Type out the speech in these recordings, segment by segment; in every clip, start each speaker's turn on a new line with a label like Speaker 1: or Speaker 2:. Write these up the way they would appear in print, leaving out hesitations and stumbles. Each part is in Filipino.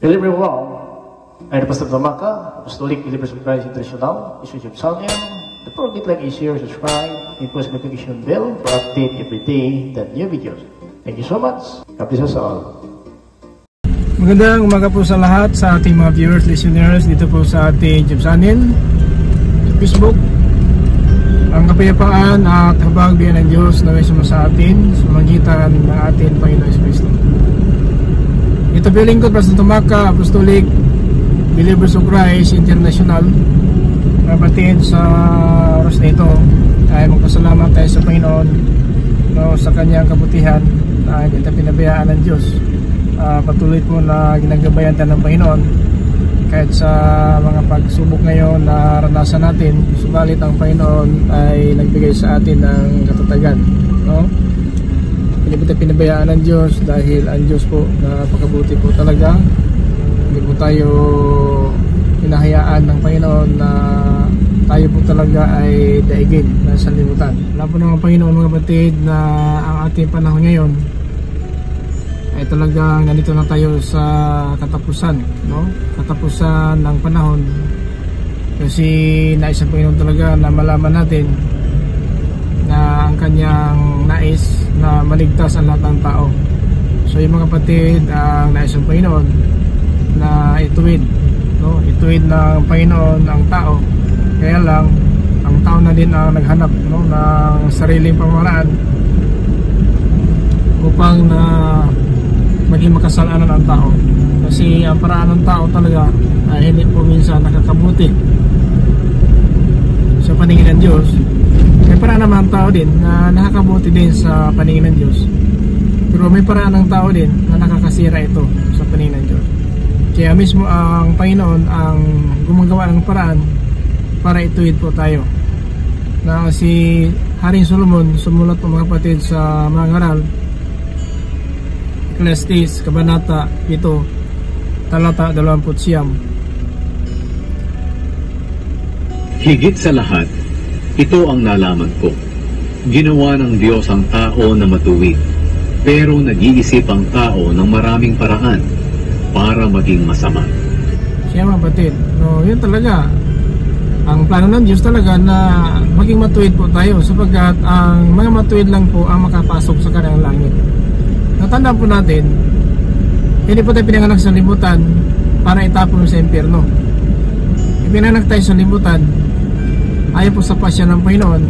Speaker 1: Hello everyone, I'm Pastor Tomaka, Apostolic Believers of Christ International, YouTube channel. Don't forget to like, share, subscribe, and press the notification bell for update every day the new videos. Thank you so much. God bless us all.
Speaker 2: Magandang umaga po sa lahat sa ating mga viewers, listeners dito po sa ating YouTube channel, sa Facebook. Ang kapayapaan at habag biyan ng Diyos na may suma sa atin sa magitan ng ating Panginoon Kristo. Ito po yung lingkod, Pastor Tomaka, Apostolic Believers of Christ International. Kapatid, sa oras na ito ay magpasalamat tayo sa Panginoon, no, sa kanyang kabutihan na hindi tayo pinabayaan ng Diyos. Patuloy po na ginagabayan tayo ng Panginoon kahit sa mga pagsubok ngayon na ranasan natin. Subalit ang Panginoon ay nagbigay sa atin ng katatagan, no? Hindi po tayo pinabayaan ng Diyos dahil ang Diyos po napakabuti po talaga. Hindi po tayo hinahayaan ng Panginoon na tayo po talaga ay daigin na sanlibutan. Alam po ng Panginoon, mga kapatid, na ang ating panahon ngayon ay talagang nandito na tayo sa katapusan, no? Katapusan ng panahon, kasi nais ng Panginoon talaga na malaman natin na ang kanyang nais na maligtas ang lahat ng tao. So yung mga kapatid, ang nais ng Panginoon na ituwid, no? Ituwid ng Panginoon ang tao. Kaya lang ang tao na din ang naghanap, no, ng sariling pamamaraan upang na maging makasalanan ang tao. Kasi ang paraan ng tao talaga ay hindi po minsan nakakabuti sa paningin ng Diyos. May paraan naman ang tao din na nakakabuti din sa paningin ng Diyos, pero may paraan ng tao din na nakakasira ito sa paningin ng Diyos. Kaya mismo ang Panginoon ang gumagawa ng paraan para ituwid po tayo. Na si Haring Solomon sumulat po, mga kapatid, sa mga ngaral, Ecclesiastes, Kabanata 7, talata 29.
Speaker 3: Higit sa lahat, ito ang nalaman ko. Ginawa ng Diyos ang tao na matuwid, pero nag-iisip ang tao ng maraming paraan para maging masama.
Speaker 2: Siya, mga kapatid, no, yun talaga ang plano ng Diyos talaga, na maging matuwid po tayo, sapagkat ang mga matuwid lang po ang makapasok sa kanyang langit. Natandaan po natin, hindi po tayo pinanganak sa libutan para itapon sa impyerno. Pinanganak tayo sa libutan ayon po sa pasya ng Panginoon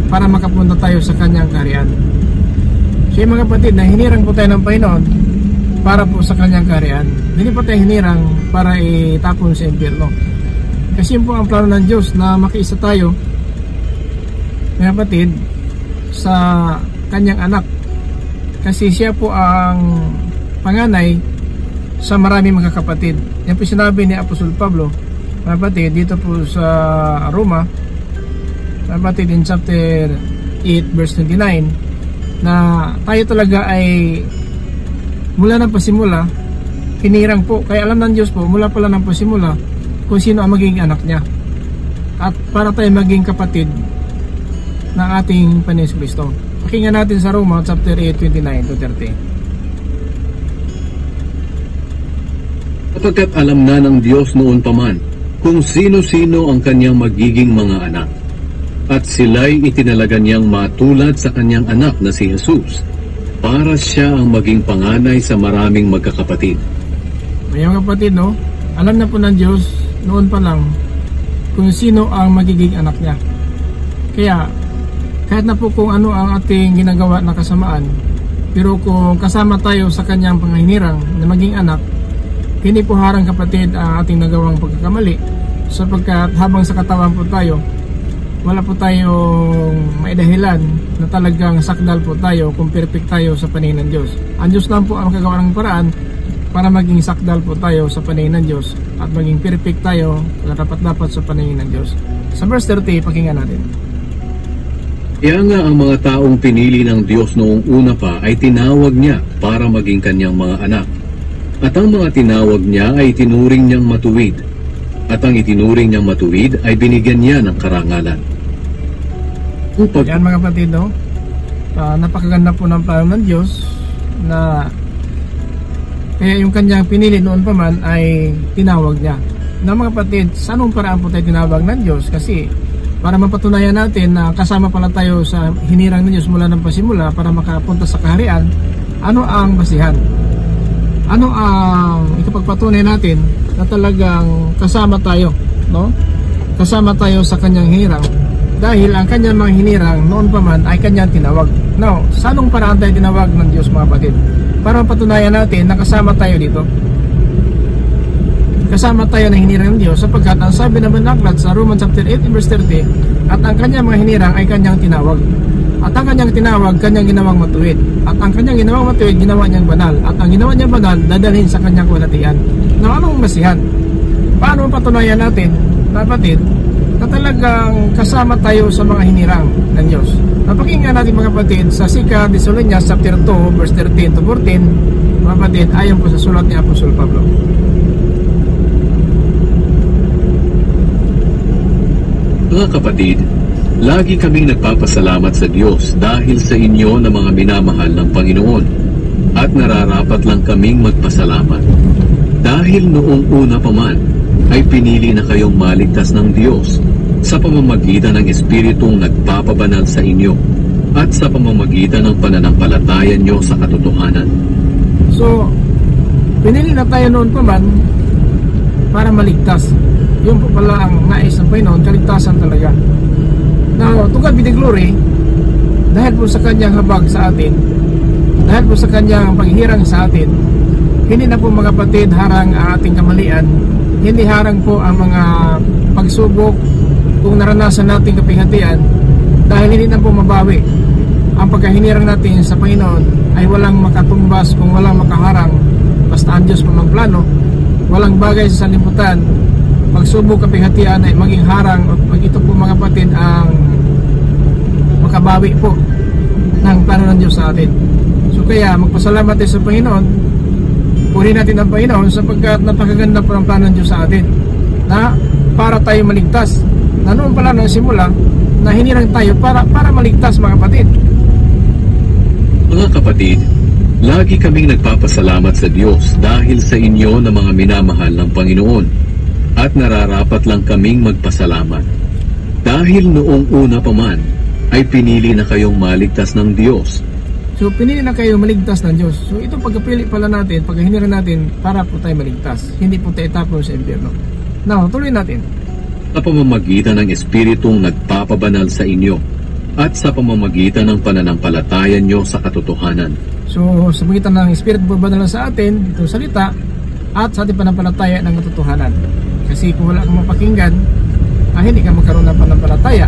Speaker 2: para makapunta tayo sa kanyang kaharian. So yung mga kapatid, na hinirang po tayo ng Panginoon para po sa kanyang kaharian. Hindi po tayo hinirang para itapon sa impyerno. Kasi yun po ang plano ng Diyos, na makiisa tayo, mga kapatid, sa kanyang anak. Kasi siya po ang panganay sa marami mga kapatid. Yan po sinabi ni Apostol Pablo, mga kapatid, dito po sa Roma, mga kapatid, in chapter 8 verse 29, na tayo talaga ay mula ng pasimula hinirang po. Kaya alam ng Diyos po mula pala ng pasimula kung sino ang magiging anak niya, at para tayo maging kapatid ng ating Panginoon Kristo. Pakinggan natin sa Roma chapter 8, 29-30.
Speaker 3: Sapagkat alam na ng Diyos noon pa man kung sino-sino ang kanyang magiging mga anak, at sila'y itinalaga niyang matulad sa kanyang anak na si Jesus, para siya ang maging panganay sa maraming magkakapatid.
Speaker 2: Mayroong kapatid, no? Alam na po ng Diyos noon pa lang kung sino ang magiging anak niya. Kaya kahit na po kung ano ang ating ginagawa na kasamaan, pero kung kasama tayo sa kanyang panghinirang na maging anak, hindi po harang, kapatid, ang ating nagawang pagkakamali, sapagkat habang sa katawan po tayo, wala po tayong maidahilan na talagang sakdal po tayo kung perfect tayo sa paningin ng Diyos. Ang Diyos lang po ang makagawa ng paraan para maging sakdal po tayo sa paningin ng Diyos at maging perfect tayo dapat sa paningin ng Diyos. Sa verse 30, pakinggan natin.
Speaker 3: Kaya nga ang mga taong pinili ng Diyos noong una pa ay tinawag niya para maging kanyang mga anak. At ang mga tinawag niya ay itinuring niyang matuwid. At ang itinuring niyang matuwid ay binigyan niya ng karangalan.
Speaker 2: Yan, mga kapatid, no? Napakaganda po ng plano ng Diyos, na Kaya yung kanyang pinili noon pa man ay tinawag niya. Na mga kapatid, sa anong paraan po tayo tinawag ng Diyos? Kasi para mapatunayan natin na kasama pala tayo sa hinirang ng Diyos mula ng pasimula para makapunta sa kaharian, ano ang basihan? Ano ang ikapagpatunay natin na talagang kasama tayo, no? Kasama tayo sa kanyang hinirang dahil ang kanyang mga hinirang noon pa man ay kanyang tinawag. Now, sa anong paraan tayo tinawag ng Diyos mga kapatid? Para mapatunayan natin na kasama tayo dito. Kasama tayo na hinirang ng Diyos sapagkat ang sabi naman ng aklat sa Romans chapter 8 verse 30, at ang kanyang mga hinirang ay kanyang tinawag. At ang kanyang tinawag, kanyang ginawang matuwid. At ang kanyang ginawang matuwid, ginawa niyang banal. At ang ginawa niyang banal, dadalhin sa kanyang kalatian. Na anong masihan? Paano patunayan natin, kapatid, na talagang kasama tayo sa mga hinirang ng Diyos? Napakinggan natin mga kapatid sa 2 Thessalonians chapter 2 verse 13 to 14, mga kapatid, ayon po sa sulat ni Apostol Pablo.
Speaker 3: Mga kapatid, lagi kaming nagpapasalamat sa Diyos dahil sa inyo na mga minamahal ng Panginoon, at nararapat lang kaming magpasalamat. Dahil noong una pa man ay pinili na kayong maligtas ng Diyos sa pamamagitan ng Espiritong nagpapabanal sa inyo at sa pamamagitan ng pananampalataya nyo sa katotohanan.
Speaker 2: So, pinili na tayo noon pa man para maligtas. Yun po pala ang nais ng Panginoon, kaligtasan talaga. Now, to God be the glory, dahil po sa kanyang habag sa atin, dahil po sa kanyang paghihirang sa atin, hindi na po mga kapatid harang ang ating kamalian, hindi harang po ang mga pagsubok kung naranasan nating kapighatian, dahil hindi na po mabawi. Ang pagkahinirang natin sa Panginoon ay walang makatumbas kung walang makaharang, basta ang Diyos po magplano. Walang bagay sa sanlibutan pagsubok kapighatian ay maging harang at pag ito po mga kapatid ang makabawi po ng plano ng Diyos sa atin. So kaya magpasalamat tayo sa Panginoon, purihin natin ang Panginoon sapagkat napakaganda po ang plano ng Diyos sa atin na para tayo maligtas, na noon pala ng simula na hinirang tayo para maligtas mga kapatid.
Speaker 3: Mga kapatid, lagi kaming nagpapasalamat sa Diyos dahil sa inyo na mga minamahal ng Panginoon, at nararapat lang kaming magpasalamat. Dahil noong una pa man ay pinili na kayong maligtas ng Diyos.
Speaker 2: So pinili na kayo maligtas ng Diyos. So ito pagkapili pala natin, pagkahinirang natin para po tayo maligtas, hindi po tayo tapon sa impyerno. Now, tuloy natin.
Speaker 3: Sa pamamagitan ng Espiritong nagpapabanal sa inyo at sa pamamagitan ng pananampalatayan nyo sa katotohanan.
Speaker 2: So sa pamamagitan ng Espiritu pagbabanalan sa atin, itong salita, at sa ating panampalataya ng katotohanan. Kasi kung wala kang mapakinggan, hindi ka magkaroon ng panampalataya.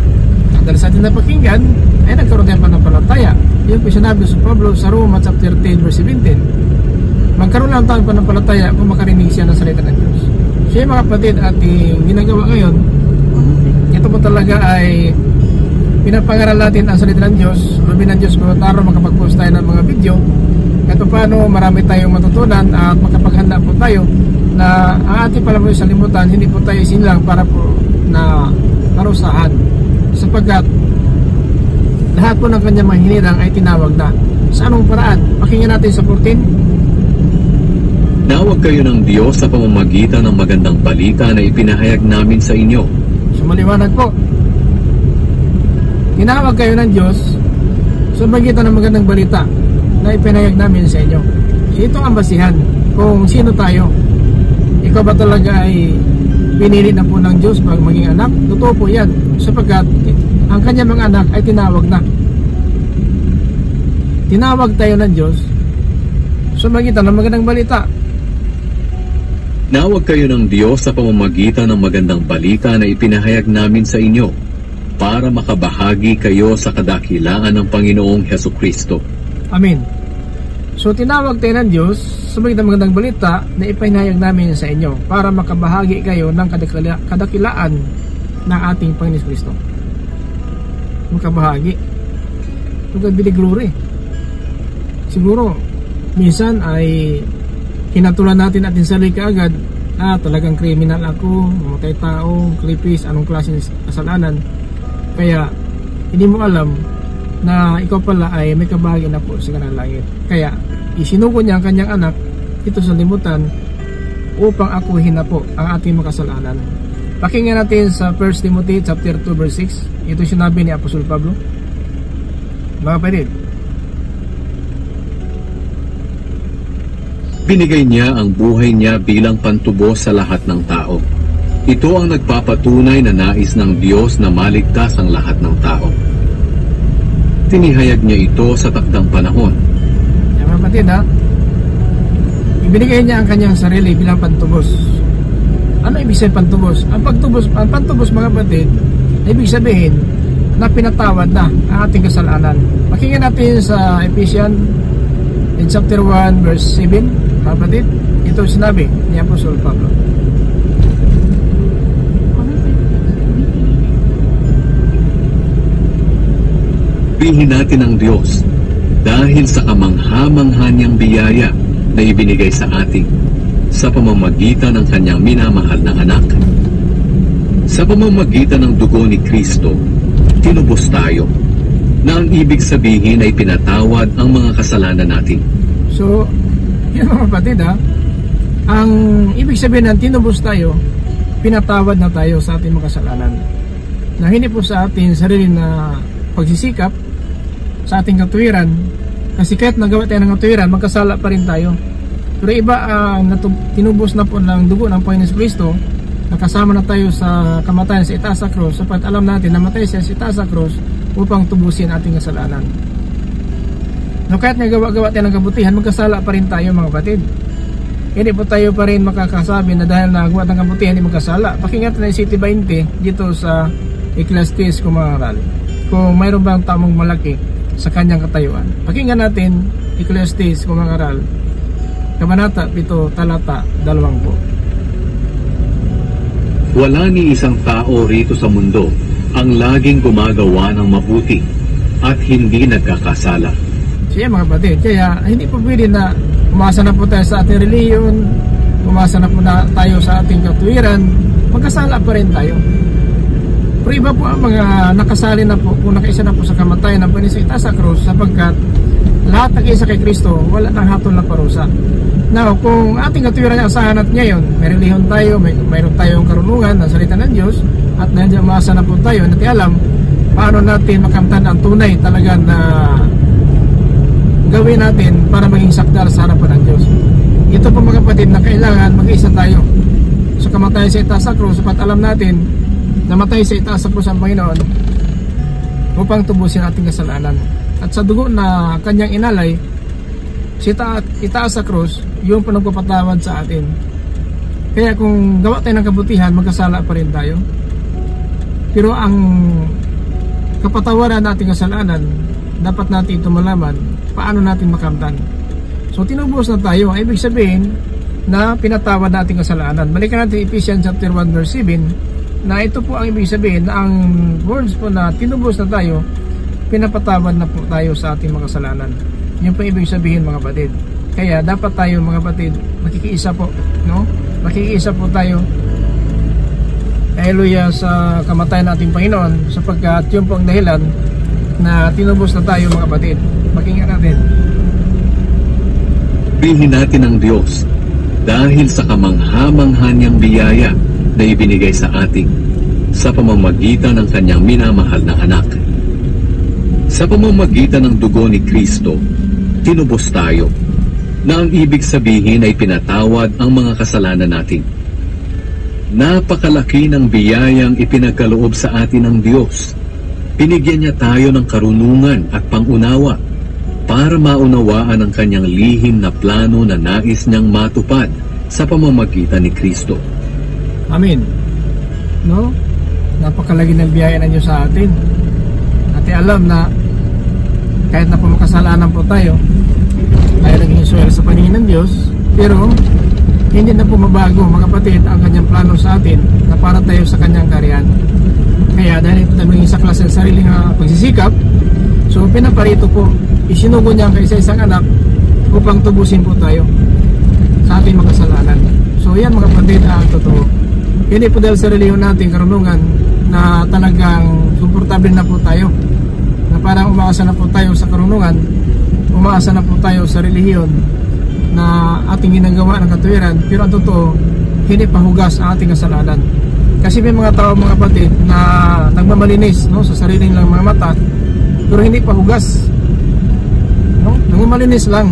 Speaker 2: At dahil sa ating napakinggan, ay nagkaroon tayo ng panampalataya. Yung po sinabi sa Pablo sa Romans chapter 10 verse 17. Magkaroon lang tayo ng panampalataya kung makarinig siya ng salita ng Diyos. So yung mga kapatid, ating ginagawa ngayon, ito po talaga ay pinapangaral natin ang salita ng Diyos. Sabi ng Diyos ko, taro makapag-post tayo ng mga video. Ito paano marami tayong matutunan at makapaghanda po tayo na ang ating pala po sa limutan, hindi po tayo sinlang para po na parusahan, sapagkat lahat po ng kanyang mga hinirang ay tinawag na. Sa anong paraan? Pakinggan natin sa 14.
Speaker 3: Nawag kayo ng Diyos sa pamamagitan ng magandang balita na ipinahayag namin sa inyo.
Speaker 2: So maliwanag po, tinawag kayo ng Diyos sa pamamagitan ng magandang balita na ipinahayag namin sa inyo. So ito ang basihan kung sino tayo. Ikaw ba talaga ay pinili na po ng Diyos pag maging anak? Totoo po yan, sapagkat ang kanyang mga anak ay tinawag na. Tinawag tayo ng Diyos sa pamamagitan ng magandang balita.
Speaker 3: Nawag kayo ng Diyos sa pamamagitan ng magandang balita na ipinahayag namin sa inyo para makabahagi kayo sa kadakilaan ng Panginoong Hesukristo.
Speaker 2: Amen. So tinawag tayo ng Diyos sa pamamagitan ng magandang balita na ipinahayag namin sa inyo para makabahagi kayo ng kadakilaan ng ating Panginoon Kristo. Makabahagi. To God be the glory. Siguro minsan ay hinatulan natin ating sarili kaagad, talagang kriminal ako, mamatay tao, klipis, anong klaseng kasalanan. Kaya hindi mo alam na ikaw pala ay may kabahagi na po sa kanang langit. Kaya isinuko niya ang kanyang anak ito sa limutan upang akuhin na po ang ating makasalanan. Pakinggan natin sa 1 Timothy chapter 2 verse 6. Ito sinabi ni Apostol Pablo. Mga kapatid,
Speaker 3: binigay niya ang buhay niya bilang pantubos sa lahat ng tao. Ito ang nagpapatunay na nais ng Diyos na maligtas ang lahat ng tao. Tinihayag niya ito sa takdang panahon.
Speaker 2: mga kapatid ha, ibinigay niya ang kanyang sarili bilang pantubos. Ano ibig sabihin pantubos? Ang pantubos mga kapatid, ibig sabihin na pinatawad na ang ating kasalanan. Pakinggan natin sa Ephesians in chapter 1 verse 7, mga kapatid. Ito sinabi ni Apostol Pablo.
Speaker 3: Purihin natin ang Diyos dahil sa kamangha-mangha niyang biyaya na ibinigay sa atin sa pamamagitan ng kanyang minamahal na anak. Sa pamamagitan ng dugo ni Kristo, tinubos tayo, na ang ibig sabihin ay pinatawad ang mga kasalanan natin.
Speaker 2: So, yun mga kapatid ha, ang ibig sabihin ng tinubos tayo, pinatawad na tayo sa ating mga kasalanan. Na hindi po sa ating sarili na pagsisikap, sa ating katuwiran, kasi kahit nagawa tayo ng katuwiran, magkasala pa rin tayo. Pero iba ang tinubos na po ng dugo ng Panginoon Kristo, nakasama na tayo sa kamatayan sa itaas sa krus, sapat alam natin na matay siya sa itaas sa krus upang tubusin ating kasalanan. No, kahit nagawa-gawa tayo ng kabutihan, magkasala pa rin tayo mga kapatid. Hindi po tayo pa rin makakasabi na dahil nagawa ng kabutihan, hindi magkasala. Pakinggan natin yung City 20 dito sa Ecclesiastes kung maaral. Kung mayroon bang tamang malaki sa kanyang katayuan. Pakinggan natin Ecclesiastes kung maaral. Kabanata 7 talata 20.
Speaker 3: Wala ni isang tao rito sa mundo ang laging gumagawa ng mabuti at hindi nagkakasala.
Speaker 2: Siya mga kapatid, kaya hindi po pwede na umasa na po tayo sa ating reliyon, umasa na po na tayo sa ating katuwiran, magkasala pa rin tayo. Pero iba po ang mga nakasali na po, kung nakaisa na po sa kamatayan ng Panginoon sa itaas sa krus, sapagkat lahat nag-isa kay Kristo, wala nang hatol na parusa. Now, kung ating katuwiran niya asahan at ngayon, may relihon tayo, mayroon tayong karunungan ng salita ng Diyos, at nandiyan umasa na po tayo, natin alam paano natin makamtan ang tunay talaga na gawin natin para maging sakdal sa harapan ng Diyos. Ito po mga kapatid na kailangan mag-isa tayo sa kamatayan sa itaas sa krus, sapat alam natin namatay sa itaas sa krus ang Panginoon upang tubusin ating kasalanan. At sa dugo na kanyang inalay sa itaas sa krus, yung po nagpapatawad sa atin. Kaya kung gawa tayo ng kabutihan, magkasala pa rin tayo. Pero ang kapatawaran nating kasalanan, dapat natin ito malaman paano natin makamtan. So tinubos na tayo, ay ibig sabihin na pinatawad natin kasalanan. Balikan natin Ephesians chapter 1 verse 7, na ito po ang ibig sabihin na ang words po na tinubos na tayo, pinapatawad na po tayo sa ating mga kasalanan. Yun po ibig sabihin mga kapatid. Kaya dapat tayo mga kapatid, makikiisa po, no? Makikiisa po tayo, haleluya, sa kamatayan nating Panginoon, sapagkat yun po ang dahilan na tinubos na tayo mga kapatid. Pakinggan natin.
Speaker 3: Purihin natin ang Diyos dahil sa kamangha-mangha niyang biyaya na ibinigay sa atin sa pamamagitan ng kanyang minamahal na anak. Sa pamamagitan ng dugo ni Kristo, tinubos tayo, na ang ibig sabihin ay pinatawad ang mga kasalanan natin. Napakalaki ng biyayang ipinagkaloob sa atin ng Diyos. Binigyan niya tayo ng karunungan at pangunawa para maunawaan ang kanyang lihim na plano na nais niyang matupad sa pamamagitan ni Kristo.
Speaker 2: Amen. No? Napakalagi ng biyaya ng Diyos sa atin. At alam na kahit na po makasalanan po tayo naging swel sa paningin ng Diyos, pero hindi na po mabago mga kapatid ang kanyang plano sa atin na para tayo sa kanyang kariyan. Kaya dahil ito tayo maging saklas sa sariling pagsisikap, so pinaparito po, isinugo niya ang kaisa-isang anak upang tubusin po tayo sa ating mga kasalanan. So yan mga kapatid ang totoo. Hindi po dahil sa reliyon natin karunungan na talagang komportable na po tayo, na parang umaasa na po tayo sa karunungan, umaasa na po tayo sa relihiyon, na ating ginagawa ng katuwiran, pero ang totoo, hindi pahugas ang ating kasalanan. Kasi may mga tao, mga kapatid, na nagmamalinis, no, sa sariling lang mga mata, pero hindi pahugas, no? Nagmamalinis lang,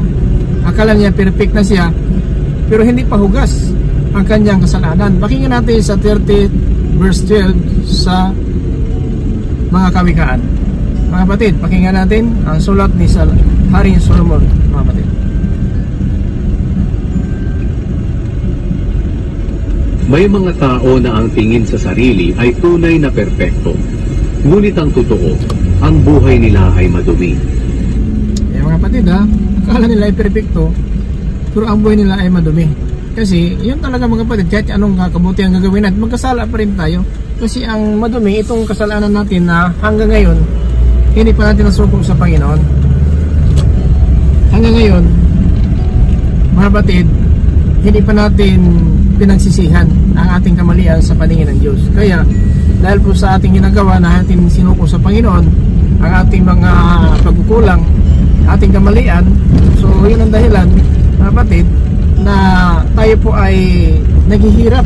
Speaker 2: akala niya perfect na siya, pero hindi pahugas ang kanyang kasalanan. Pakinggan natin sa 30 verse 12 sa mga Kawikaan. Mga kapatid, pakinggan natin ang sulat ni Haring Solomon, mga kapatid.
Speaker 3: May mga tao na ang tingin sa sarili ay tunay na perpekto. Ngunit ang totoo, ang buhay nila ay madumi.
Speaker 2: Mga kapatid, akala nila ay perpekto, pero ang buhay nila ay madumi. Kasi yun talaga, mga kapatid, kahit anong kabuti ang gagawin natin, magkasala pa rin tayo. Kasi ang madumi, itong kasalanan natin na hanggang ngayon hindi pa natin nasuko sa Panginoon. Hanggang ngayon, mga kapatid, hindi pa natin pinagsisihan ang ating kamalian sa paningin ng Diyos. Kaya dahil po sa ating ginagawa na ating sinuko sa Panginoon, ang ating mga pagkukulang, ating kamalian, so yun ang dahilan, mga kapatid, na tayo po ay naghihirap,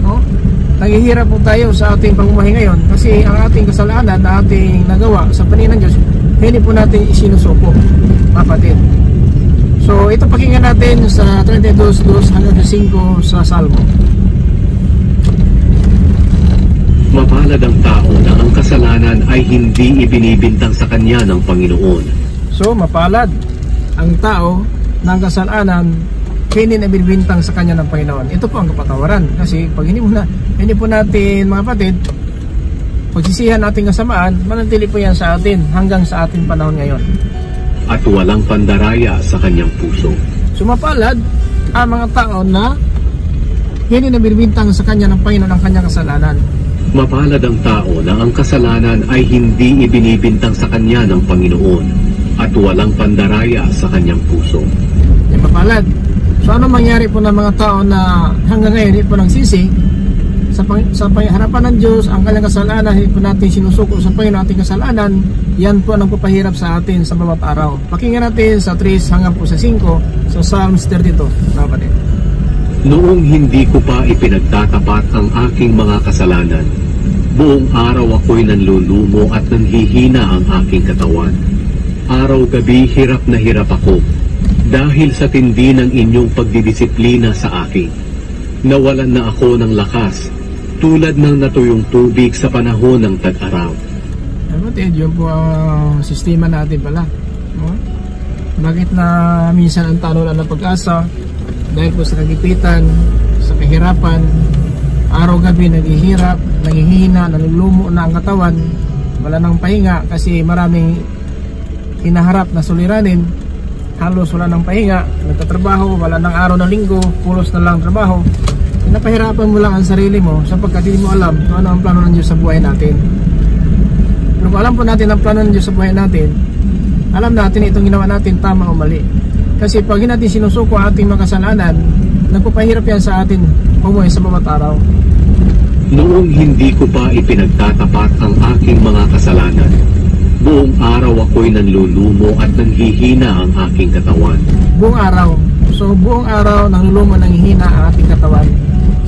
Speaker 2: no? Naghihirap po tayo sa ating pamumuhay ngayon kasi ang ating kasalanan na ating nagawa sa paningin ng Diyos, hindi po natin isinusuko, mga kapatid. So ito, pakinggan natin sa 32:2 hanggang 5 sa Salmo.
Speaker 3: Mapalad ang tao na ang kasalanan ay hindi ibinibintang sa kanya ng Panginoon.
Speaker 2: So mapalad ang tao na ang kasalanan hindi na binibintang sa kanya ng Panginoon. Ito po ang kapatawaran. Kasi pag hindi po natin, mga kapatid, pagsisihan ating kasamaan, manatili po yan sa atin hanggang sa ating panahon ngayon.
Speaker 3: At walang pandaraya sa kanyang puso.
Speaker 2: Sumapalad ang mga tao na hindi na binibintang sa kanya ng Panginoon ang kanyang kasalanan.
Speaker 3: Mapalad ang tao na ang kasalanan ay hindi ibinibintang sa kanya ng Panginoon at walang pandaraya sa kanyang puso.
Speaker 2: Yung mapalad. So ano mangyari po ng mga tao na hanggang ngayon hindi po nagsisi sa harapan ng Diyos, ang kanyang kasalanan, hindi po natin sinusuko sa Panginoon ating kasalanan, yan po ang nagpapahirap sa atin sa bawat araw. Pakinggan natin sa 3 hanggang po sa 5 sa Psalms 32. Kapatid.
Speaker 3: Noong hindi ko pa ipinagtatapat ang aking mga kasalanan, buong araw ako'y nanlulumo at nanghihina ang aking katawan. Araw-gabi hirap na hirap ako dahil sa tindi ng inyong pagdidisiplina sa akin. Nawalan na ako ng lakas tulad ng natuyong tubig sa panahon ng tag-araw.
Speaker 2: Kapatid, yun po ang sistema natin pala. No? Bakit na minsan ang tao lang ng pag-asa? Dahil po sa kagipitan, sa kahirapan, araw-gabi naghihirap, naghihina, nalulumo na ang katawan, wala nang pahinga kasi maraming hinaharap na suliranin, halos wala nang pahinga, nagtatrabaho, wala nang araw na linggo, pulos na lang trabaho. Napahirapan mo lang ang sarili mo sapagkat hindi mo alam kung ano ang plano ng Diyos sa buhay natin. Pero kung alam po natin ang plano ng Diyos sa buhay natin, alam natin itong ginawa natin tama o mali. Kasi pag hindi natin sinusuko ang ating mga kasalanan, nagpapahirap yan sa atin pumuhay sa bawat araw.
Speaker 3: Noong hindi ko pa ipinagtatapat ang aking mga kasalanan, buong araw ako'y nanlulumo at nanghihina ang aking katawan.
Speaker 2: Buong araw. So buong araw nanlulumo, nanghihina ang ating katawan.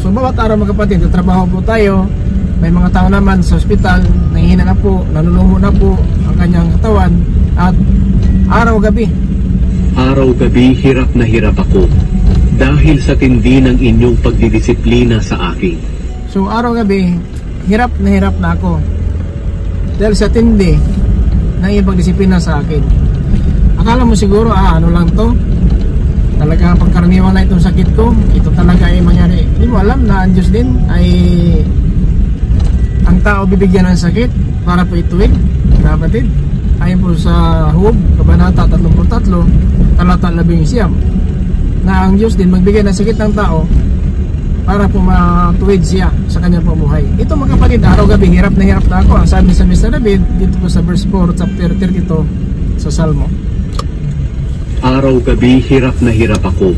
Speaker 2: So bawat araw, mga kapatid, trabaho po tayo. May mga tao naman sa ospital, nanghihina na po, nanlulumo na po ang kanyang katawan. At araw-gabi.
Speaker 3: Araw-gabi hirap na hirap ako dahil sa tindi ng inyong pagdidisiplina sa akin.
Speaker 2: So araw-gabi, hirap na ako dahil sa tindi ng iyong pagdisiplina sa akin. Akala mo siguro, ano lang to? Talaga pagkaraniwan na itong sakit ko, ito talaga ay mangyari. Hindi mo alam na ang Diyos din ay ang tao bibigyan ng sakit para po ituwid, kapatid. Ayon po sa Hub, Kabanata 33, talata 11, na ang Diyos din magbigay ng sakit ng tao para po matuwid siya sa kanyang pamuhay. Ito, mga kapatid, araw-gabi, hirap na ako. Ang sabi sa Mr. David, dito po sa verse 4, chapter 32 sa Salmo.
Speaker 3: Araw-gabi hirap na hirap ako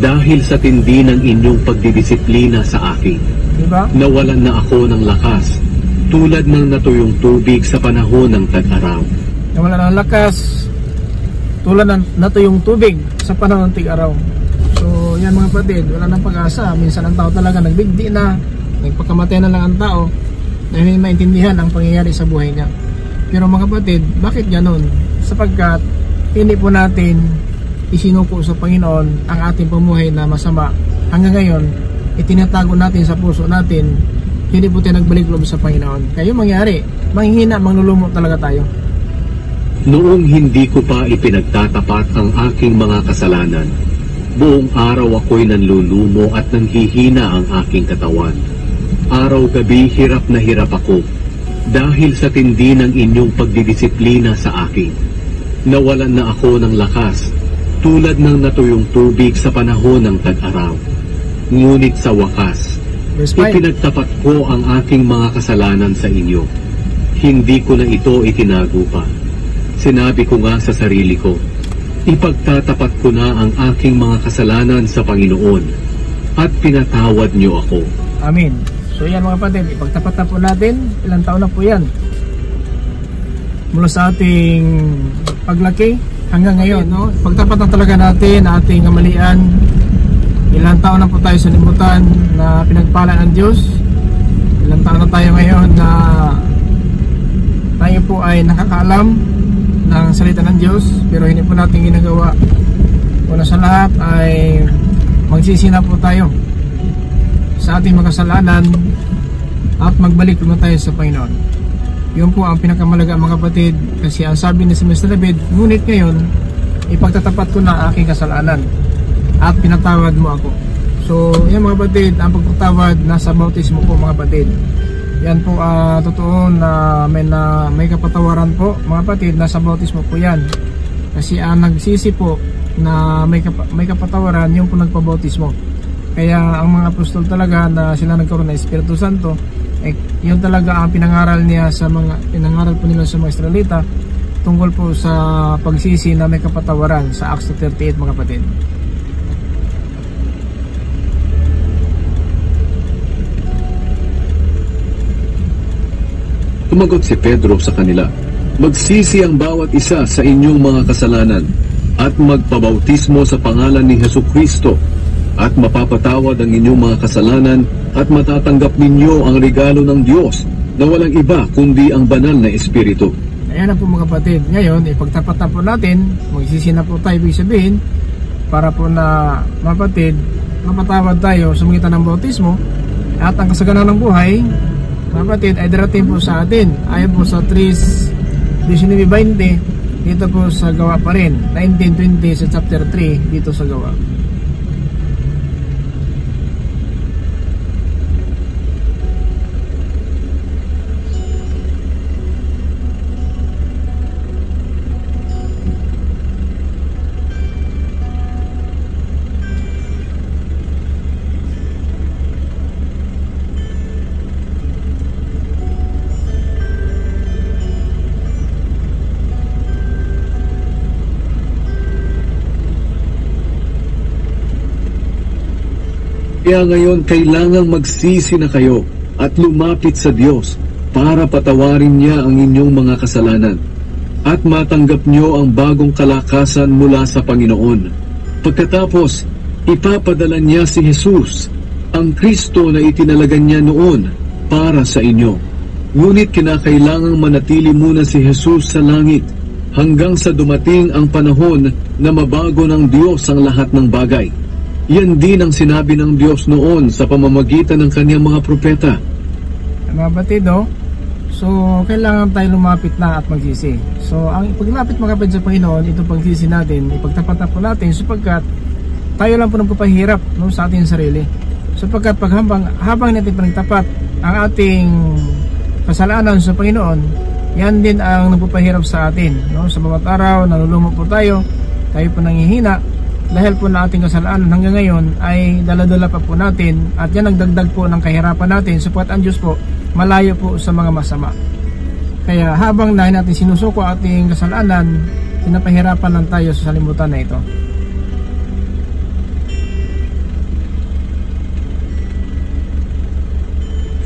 Speaker 3: dahil sa tindi ng inyong pagdidisiplina sa akin.
Speaker 2: Diba?
Speaker 3: Nawalan na ako ng lakas tulad ng natuyong tubig sa panahon ng tag-araw.
Speaker 2: Nawalan ng lakas tulad ng natuyong tubig sa panahon ng tig-araw. So yan mga kapatid, wala nang pag-asa. Minsan ang tao talaga nagdigdi na, nagpakamatay na lang ang tao dahil hindi maintindihan ang pangyayari sa buhay niya. Pero mga kapatid, bakit ganoon? Sapagkat hindi po natin isinuko sa Panginoon ang ating pamuhay na masama. Hanggang ngayon, itinatago natin sa puso natin, hindi po tayo nagbalik loob sa Panginoon. Kaya yung mangyari, manghihina, manglulumot talaga tayo.
Speaker 3: Noong hindi ko pa ipinagtatapat ang aking mga kasalanan, buong araw ako'y nanlulumo at nanghihina ang aking katawan. Araw-gabi hirap na hirap ako dahil sa tindi ng inyong pagdidisiplina sa akin. Nawalan na ako ng lakas tulad ng natuyong tubig sa panahon ng tag-araw. Ngunit sa wakas, ipinagtapat ko ang aking mga kasalanan sa inyo. Hindi ko na ito itinago pa. Sinabi ko nga sa sarili ko, ipagtatapat ko na ang aking mga kasalanan sa Panginoon at pinatawad niyo ako.
Speaker 2: Amen. So yan mga kapatid, ipagtapat na po natin. Ilang taon na po yan? Mula sa ating paglaki hanggang ngayon, no? Ipagtapat na talaga natin ating kamalian. Ilang taon na po tayo sa limutan na pinagpala ng Diyos. Ilang taon na tayo ngayon na tayo po ay nakakaalam ng salita ng Diyos, pero hindi po natin ginagawa. Una sa lahat ay magsisi na po tayo sa ating mga kasalanan at magbalik naman tayo sa Panginoon. Yun po ang pinakamalaga mga kapatid, kasi ang sabi ni Mr. David, ngunit ngayon ipagtatapat ko na aking kasalanan at pinatawad mo ako. So yan mga kapatid, ang pagpatawad nasa bautismo po mga kapatid. Yan po totoo na may kapatawaran po mga kapatid, nasa bautismo po yan. Kasi ang nagsisi po na may kapatawaran, yung po nagpabautismo. Kaya ang mga apostol talaga na sila nagkaroon ng Espiritu Santo, yun talaga ang pinangaral po nila sa mga Israelita tungkol po sa pagsisi na may kapatawaran sa Acts 38 mga kapatid.
Speaker 3: Tumagot si Pedro sa kanila, magsisi ang bawat isa sa inyong mga kasalanan at magpabautismo sa pangalan ni Jesucristo at mapapatawad ang inyong mga kasalanan at matatanggap ninyo ang regalo ng Diyos na walang iba kundi ang banal na Espiritu.
Speaker 2: Ayan na po mga kapatid. Ngayon, ipagtapat na po natin, magsisi na po tayo, ibig sabihin, para po na mga kapatid, mapatawad tayo sa magitan ng bautismo at ang kasaganan ng buhay, mga kapatid, ay darating po sa atin. Ayon po sa 3:19-20, dito po sa Gawa pa rin, 19:20 sa chapter 3 dito sa Gawa.
Speaker 3: Kaya ngayon kailangang magsisi na kayo at lumapit sa Diyos para patawarin niya ang inyong mga kasalanan at matanggap niyo ang bagong kalakasan mula sa Panginoon. Pagkatapos, ipapadala niya si Jesus, ang Kristo na itinalaga niya noon para sa inyo. Ngunit kinakailangang manatili muna si Jesus sa langit hanggang sa dumating ang panahon na mabago ng Diyos ang lahat ng bagay. Yan din ang sinabi ng Diyos noon sa pamamagitan ng kanyang mga propeta.
Speaker 2: Mga batido, so kailangan tayo lumapit na at magsisi. So ang paglapit mga kapatid sa Panginoon, ito pagsisi natin, ipagtapat na po natin sapagkat tayo lang po nagpapahirap, no, sa ating sarili. Sapagkat habang natin pinagtapat ang ating kasalanan sa Panginoon, yan din ang nagpapahirap sa atin, no? Sa bawat araw, nalulumot po tayo po nanghihina. Dahil po na ating kasalanan hanggang ngayon ay daladala pa po natin at yan nagdagdag po ng kahirapan natin sapagkat ang Diyos po malayo po sa mga masama. Kaya habang dahil natin sinusuko ating kasalanan, pinapahirapan lang tayo sa salimutan na ito.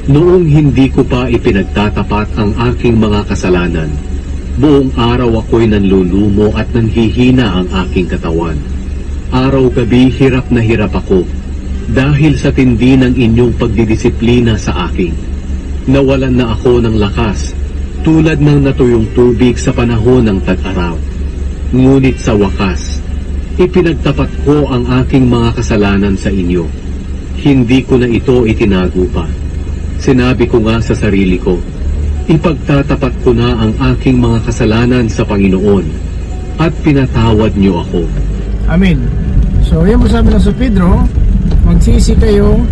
Speaker 3: Noong hindi ko pa ipinagtatapat ang aking mga kasalanan, buong araw ako'y nanlulumo at nanghihina ang aking katawan. Araw-gabi hirap na hirap ako dahil sa tindi ng inyong pagdidisiplina sa akin. Nawalan na ako ng lakas tulad ng natuyong tubig sa panahon ng tag-araw. Ngunit sa wakas, ipinagtapat ko ang aking mga kasalanan sa inyo. Hindi ko na ito itinago pa. Sinabi ko nga sa sarili ko, ipagtatapat ko na ang aking mga kasalanan sa Panginoon at pinatawad niyo ako.
Speaker 2: Amen. So yan po sabi ng sa Pedro, magsisi kayo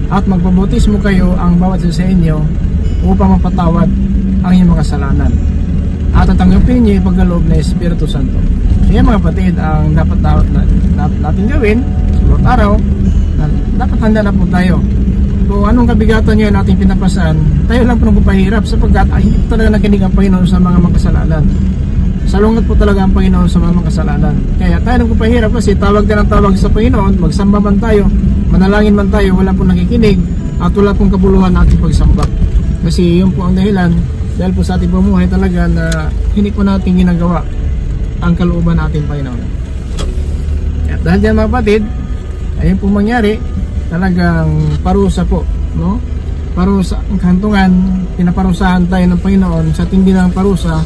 Speaker 2: at magpabautismo kayo ang bawat isa sa inyo upang mapatawad ang inyong mga kasalanan at tatanggapin niyo yung pagkaloob na Espiritu Santo. So yan mga kapatid, ang dapat natin gawin sa bawat araw, na dapat handa na po tayo. Kung anong kabigatan niyo natin pinapasan, tayo lang po nagpapahirap sapagkat ay hindi talaga nakinig ang Panginoon sa mga makasalanan. Salungat po talaga ang Panginoon sa mga kasalanan. Kaya tayo nagpapahirap kasi tawag din ang tawag sa Panginoon, magsamba man tayo, manalangin man tayo, wala pong nakikinig at wala pong kabuluhan natin pagsamba. Kasi yun po ang dahilan, dahil po sa ating pamumuhay talaga na hindi po natin ginagawa ang kalooban natin Panginoon. At dahil dyan mga kapatid, ayun po mangyari, talagang parusa po, no? Parusa, ang kantungan, pinaparusahan tayo ng Panginoon sa tindi ng parusa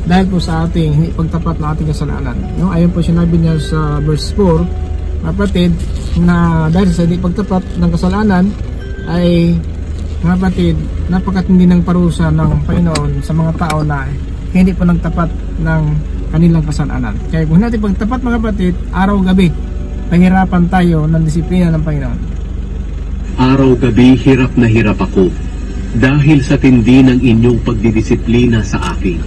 Speaker 2: dahil po sa ating pagtapat ng ating kasalanan, no? Ayun po sinabi niya sa verse 4, kapatid, na dahil sa hindi pagtapat ng kasalanan ay mga kapatid, napakatindi ng parusa ng Panginoon sa mga tao na hindi po nagtapat ng kanilang kasalanan. Kaya kung natin pagtapat mga kapatid, araw-gabi pahirapan tayo ng disiplina ng Panginoon.
Speaker 3: Araw-gabi hirap na hirap ako dahil sa tindi ng inyong pagdidisiplina sa akin.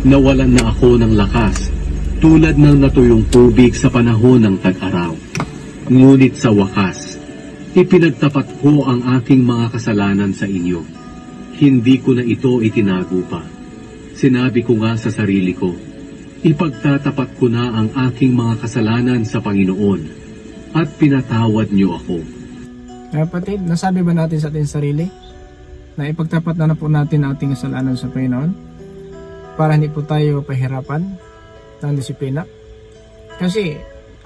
Speaker 3: Nawalan na ako ng lakas tulad ng natuyong tubig sa panahon ng tag-araw. Ngunit sa wakas, ipinagtapat ko ang aking mga kasalanan sa inyo. Hindi ko na ito itinago pa. Sinabi ko nga sa sarili ko, ipagtatapat ko na ang aking mga kasalanan sa Panginoon at pinatawad niyo ako.
Speaker 2: Kapatid, nasabi ba natin sa ating sarili na ipagtapat na po natin ang ating kasalanan sa Panginoon para hindi po tayo pahirapan ng disiplina? Kasi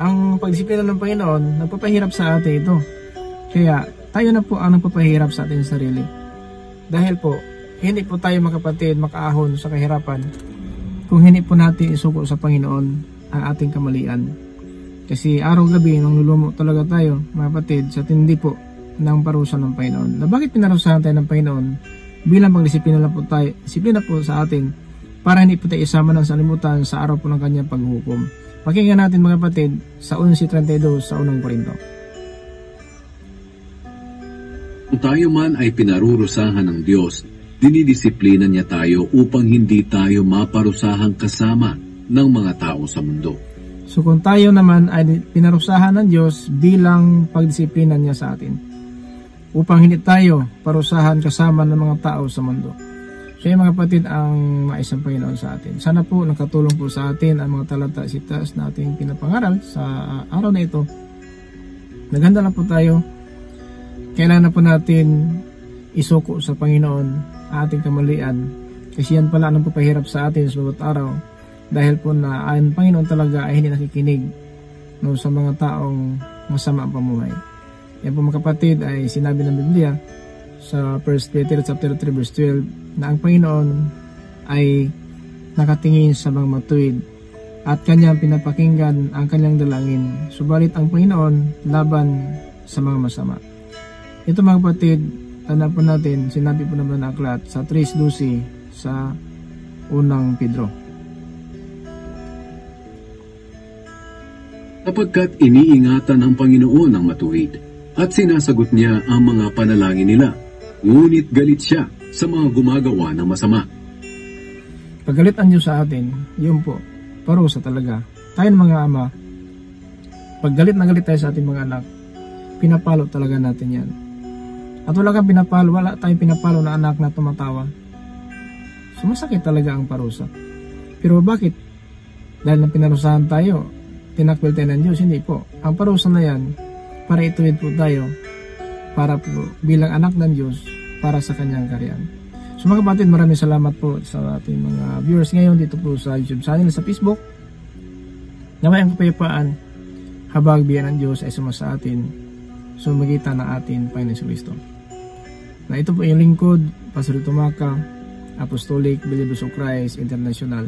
Speaker 2: ang pagdisiplina ng Panginoon nagpapahirap sa atin ito. Kaya tayo na po ang nagpapahirap sa ating sarili. Dahil po, hindi po tayo mga kapatid makaahon sa kahirapan kung hindi po natin isuko sa Panginoon ang ating kamalian. Kasi araw-gabi nang lulumo talaga tayo mga kapatid sa tindi po ng parusa ng Panginoon. Na bakit pinarusahan tayo ng Panginoon bilang pagdisiplina po tayo, disiplina po sa atin para hindi po tayo isama ng salimutan sa araw po ng kanyang paghukom. Pakinggan natin mga kapatid sa 11:32 sa unang Korinto.
Speaker 3: Kung tayo man ay pinarurusahan ng Diyos, dinidisiplina niya tayo upang hindi tayo maparusahang kasama ng mga tao sa mundo.
Speaker 2: So kung tayo naman ay pinarusahan ng Diyos bilang pagdisiplina niya sa atin, upang hindi tayo parusahan kasama ng mga tao sa mundo. So yung mga kapatid ang maisang Panginoon sa atin. Sana po nakatulong po sa atin ang mga talata sitas na ating pinapangaral sa araw na ito. Naghanda na po tayo. Kailangan na po natin isuko sa Panginoon ang ating kamalian. Kasi yan pala ang papahirap sa atin sa bawat araw. Dahil po na ang Panginoon talaga ay hindi nakikinig sa mga taong masama ang pamuhay. Yan po mga kapatid ay sinabi ng Biblia sa 1 Peter chapter 3 verse 12 na ang Panginoon ay nakatingin sa mga matuwid at kanyang pinapakinggan ang kanyang dalangin. Subalit ang Panginoon laban sa mga masama. Ito mga kapatid, tanda po natin, sinabi po naman ng aklat sa 3:12 sa unang Pedro.
Speaker 3: Sapagkat iniingatan ng Panginoon ang matuwid at sinasagot niya ang mga panalangin nila, ngunit galit siya sa mga gumagawa ng masama.
Speaker 2: Paggalit ang Diyos sa atin, yun po, parusa talaga. Tayo mga ama, paggalit na galit tayo sa ating mga anak, pinapalo talaga natin yan. At wala tayong pinapalo na anak na tumatawa. Sumasakit talaga ang parusa. Pero bakit? Dahil nang pinarusahan tayo, tinakwil tayo ng Diyos, hindi po. Ang parusa na yan, para ituwid po tayo, para po bilang anak ng Diyos, para sa kanyang karyan. So mga kapatid, maraming salamat po sa ating mga viewers ngayon dito po sa YouTube channel, sa Facebook. Naway ang kapayapaan habang biyaya ng Diyos ay sumasa atin, sumagitan ng atin Panginoon Kristo. Na ito po yung lingkod, Pastor Tumaca, Apostolic Believers of Christ International.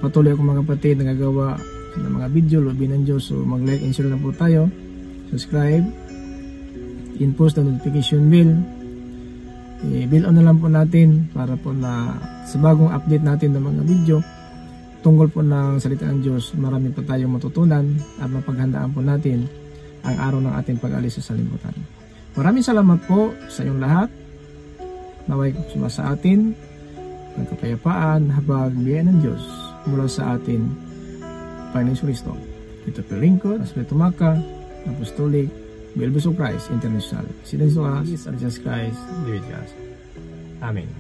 Speaker 2: Patuloy ako mga kapatid na gagawa ng mga video, lobby ng Diyos. So mag-like and share na po tayo. Subscribe. In-post the notification bell. I-bill on na lang po natin para po na sa bagong update natin ng mga video tungkol po ng salita ng Diyos, marami po tayong matutunan at mapaghandaan po natin ang araw ng ating pag-alis sa salimutan. Maraming salamat po sa inyong lahat. Naway sumasa atin ng kapayapaan habang biyaya ng Diyos mula sa atin Panginoon Kristo. Ito po lingkod, Pastor Tumaca, Apostolic Believers of Christ International. Sinunod sa Jesus Christ, be with us. Amen.